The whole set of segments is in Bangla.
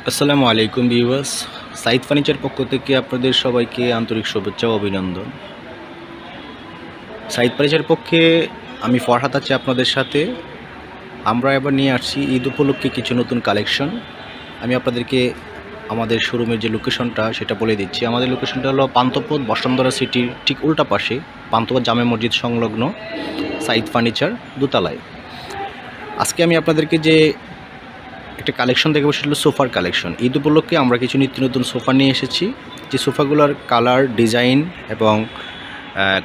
আসসালামু আলাইকুম ভিউয়ার্স, সাইদ ফার্নিচার পক্ষ থেকে আপনাদের সবাইকে আন্তরিক শুভেচ্ছা ও অভিনন্দন। সাইদ ফার্নিচার পক্ষে আমি ফরহাদ আছি আপনাদের সাথে। আমরা এবার নিয়ে আসছি ঈদ উপলক্ষে কিছু নতুন কালেকশন। আমি আপনাদেরকে আমাদের শোরুমের যে লোকেশনটা সেটা বলে দিচ্ছি। আমাদের লোকেশনটা হলো পান্থপথ বসুন্ধরা সিটির ঠিক উল্টা পাশে, পান্থপথ জামে মসজিদ সংলগ্ন সাইদ ফার্নিচার দোতলায়। আজকে আমি আপনাদেরকে যে একটা কালেকশন দেখে বসেছিল সোফার কালেকশন। ঈদ উপলক্ষে আমরা কিছু নিত্য নতুন সোফা নিয়ে এসেছি, যে সোফাগুলোর কালার, ডিজাইন এবং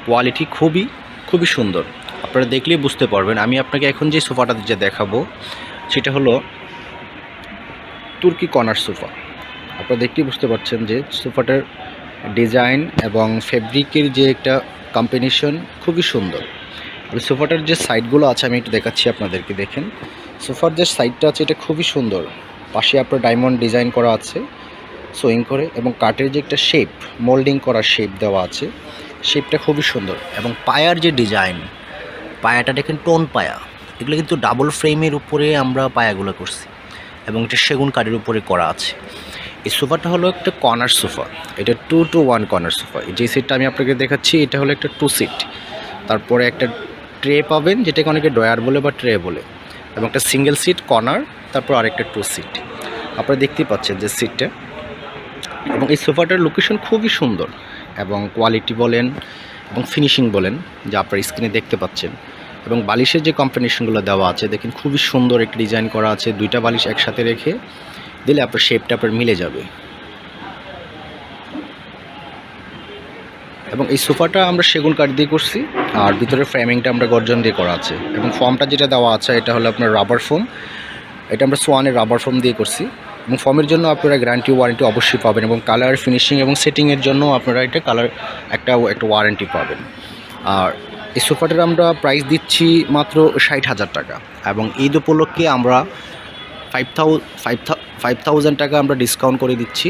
কোয়ালিটি খুবই সুন্দর। আপনারা দেখলেই বুঝতে পারবেন। আমি আপনাকে এখন যে সোফাটা যে দেখাবো সেটা হলো তুর্কি কর্নার সোফা। আপনারা দেখলেই বুঝতে পারছেন যে সোফাটার ডিজাইন এবং ফেব্রিকের যে একটা কম্বিনেশন খুবই সুন্দর। আর সোফাটার যে সাইডগুলো আছে আমি একটু দেখাচ্ছি আপনাদেরকে। দেখেন, সোফার যে সাইডটা আছে এটা খুবই সুন্দর। পাশে আপনার ডায়মন্ড ডিজাইন করা আছে সোয়িং করে, এবং কাঠের যে একটা শেপ, মোল্ডিং করা শেপ দেওয়া আছে, শেপটা খুবই সুন্দর। এবং পায়ার যে ডিজাইন, পায়াটা দেখেন টোন পায়া, এগুলো কিন্তু ডাবল ফ্রেমের উপরে আমরা পায়াগুলো করছি, এবং এটা সেগুন কাঠের উপরে করা আছে। এই সোফাটা হলো একটা কর্নার সোফা, এটা 2-to-1 কর্নার সোফা। যে সিটটা আমি আপনাকে দেখাচ্ছি এটা হলো একটা 2 সিট। তারপরে একটা ট্রে পাবেন, যেটাকে অনেকে ডয়ার বলে বা ট্রে বলে, এবং একটা সিঙ্গেল সিট কর্নার, তারপর আরেকটা 2 সিট। আপনারা দেখতেই পাচ্ছেন যে সিটটা। এবং এই সোফাটার লোকেশন খুবই সুন্দর, এবং কোয়ালিটি বলেন এবং ফিনিশিং বলেন যা আপনারা স্ক্রিনে দেখতে পাচ্ছেন। এবং বালিশের যে কম্বিনেশনগুলো দেওয়া আছে দেখেন, খুবই সুন্দর একটা ডিজাইন করা আছে। দুইটা বালিশ একসাথে রেখে দিলে আপনার শেপটা আপনার মিলে যাবে। এবং এই সোফাটা আমরা সেগুন কাঠ দিয়ে করছি, আর ভিতরের ফ্রেমিংটা আমরা গর্জন দিয়ে করা আছে। এবং ফর্মটা যেটা দেওয়া আছে এটা হলো আপনার রাবার ফোম, এটা আমরা সোয়ানের রাবার ফোম দিয়ে করছি। এবং ফর্মের জন্য আপনারা গ্যারান্টি ওয়ারেন্টি অবশ্যই পাবেন, এবং কালার, ফিনিশিং এবং সেটিংয়ের জন্য আপনারা এটা কালার একটা ওয়ারেন্টি পাবেন। আর এই সোফাটার আমরা প্রাইস দিচ্ছি মাত্র 60,000 টাকা, এবং ঈদ উপলক্ষে আমরা 5,000 টাকা আমরা ডিসকাউন্ট করে দিচ্ছি,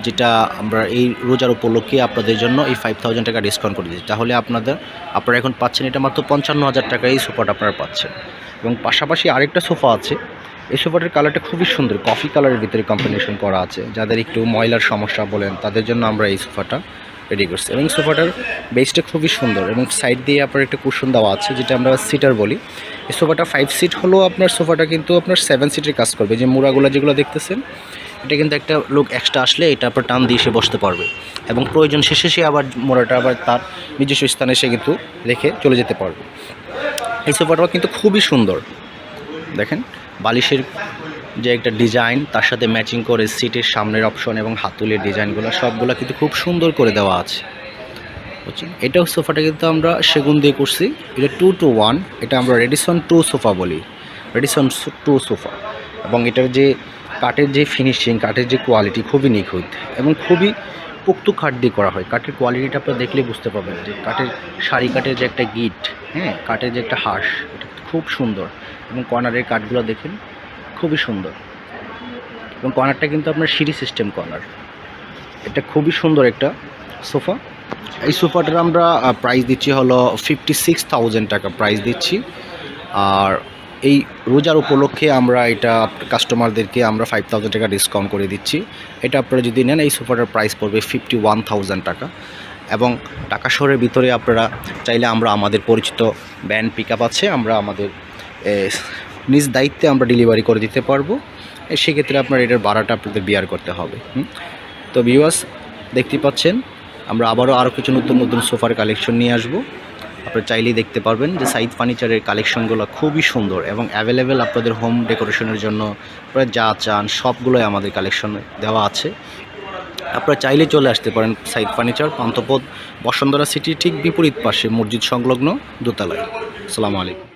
যেটা আমরা এই রোজার উপলক্ষে আপনাদের জন্য এই 5,000 টাকা ডিসকাউন্ট করে দিচ্ছি। তাহলে আপনারা এখন পাচ্ছেন এটা মাত্র 55,000 টাকা এই সোফাটা আপনারা পাচ্ছেন। এবং পাশাপাশি আরেকটা সোফা আছে, এই সোফাটার কালারটা খুবই সুন্দর, কফি কালারের ভিতরে কম্বিনেশন করা আছে। যাদের একটু ময়লার সমস্যা বলেন তাদের জন্য আমরা এই সোফাটা রেডি করছি। এবং সোফাটার বেসটা খুবই সুন্দর, এবং সাইড দিয়ে আপনার একটা কুশন দেওয়া আছে, যেটা আমরা সিটার বলি। এই সোফাটা 5 সিট হলো, আপনার সোফাটা কিন্তু আপনার 7 সিটের কাজ করবে। যে মুড়াগুলো যেগুলো দেখতেছেন, এটা কিন্তু একটা লোক এক্সট্রা আসলে এটা আপনার টান দিয়ে সে বসতে পারবে, এবং প্রয়োজন শেষে সে আবার মোড়াটা আবার তার নিজস্ব স্থানে সে কিন্তু রেখে চলে যেতে পারবে। এই সোফাটাও কিন্তু খুবই সুন্দর। দেখেন, বালিশের যে একটা ডিজাইন, তার সাথে ম্যাচিং করে সিটের সামনের অপশন এবং হাতুলের ডিজাইনগুলো সবগুলো কিন্তু খুব সুন্দর করে দেওয়া আছে, বুঝছেন। এটাও সোফাটা কিন্তু আমরা সেগুন দিয়ে করছি, এটা 2-to-1, এটা আমরা রেডিসন 2 সোফা বলি, রেডিসন 2 সোফা। এবং এটার যে কাঠের যে ফিনিশিং, কাঠের যে কোয়ালিটি খুবই নিখুঁত, এবং খুবই পোক্ত কাঠ দিয়ে করা হয়। কাঠের কোয়ালিটিটা আপনারা দেখলে বুঝতে পারবেন যে কাঠের সারি, কাঠের যে একটা গিট, কাঠের যে একটা হাঁস, এটা খুব সুন্দর। এবং কর্নারের কাঠগুলো দেখেন খুবই সুন্দর, এবং কর্নারটা কিন্তু আপনার সিঁড়ি সিস্টেম কর্নার। এটা খুবই সুন্দর একটা সোফা। এই সোফাটার আমরা প্রাইস দিচ্ছি হলো 56,000 টাকা প্রাইস দিচ্ছি। আর এই রোজার উপলক্ষে আমরা এটা কাস্টমারদেরকে আমরা 5,000 টাকা ডিসকাউন্ট করে দিচ্ছি। এটা আপনারা যদি নেন, এই সোফাটার প্রাইস পড়বে 51,000 টাকা। এবং ঢাকা শহরের ভিতরে আপনারা চাইলে আমরা আমাদের পরিচিত ভ্যান পিক আপ আছে, আমরা আমাদের নিজ দায়িত্বে আমরা ডেলিভারি করে দিতে পারবো। সেক্ষেত্রে আপনার এটার ভাড়াটা আপনাদের বিয়ার করতে হবে। তো ভিউয়ার্স, দেখতে পাচ্ছেন আমরা আরও কিছু নতুন সোফার কালেকশন নিয়ে আসবো। আপনারা চাইলেই দেখতে পারবেন যে সাইদ ফার্নিচারের কালেকশনগুলো খুবই সুন্দর এবং অ্যাভেলেবেল। আপনাদের হোম ডেকোরেশনের জন্য আপনারা যা চান সবগুলোই আমাদের কালেকশনে দেওয়া আছে। আপনারা চাইলে চলে আসতে পারেন সাইদ ফার্নিচার, পান্থপথ বসুন্ধরা সিটি ঠিক বিপরীত পাশে মসজিদ সংলগ্ন দোতলায়। আসসালামু আলাইকুম।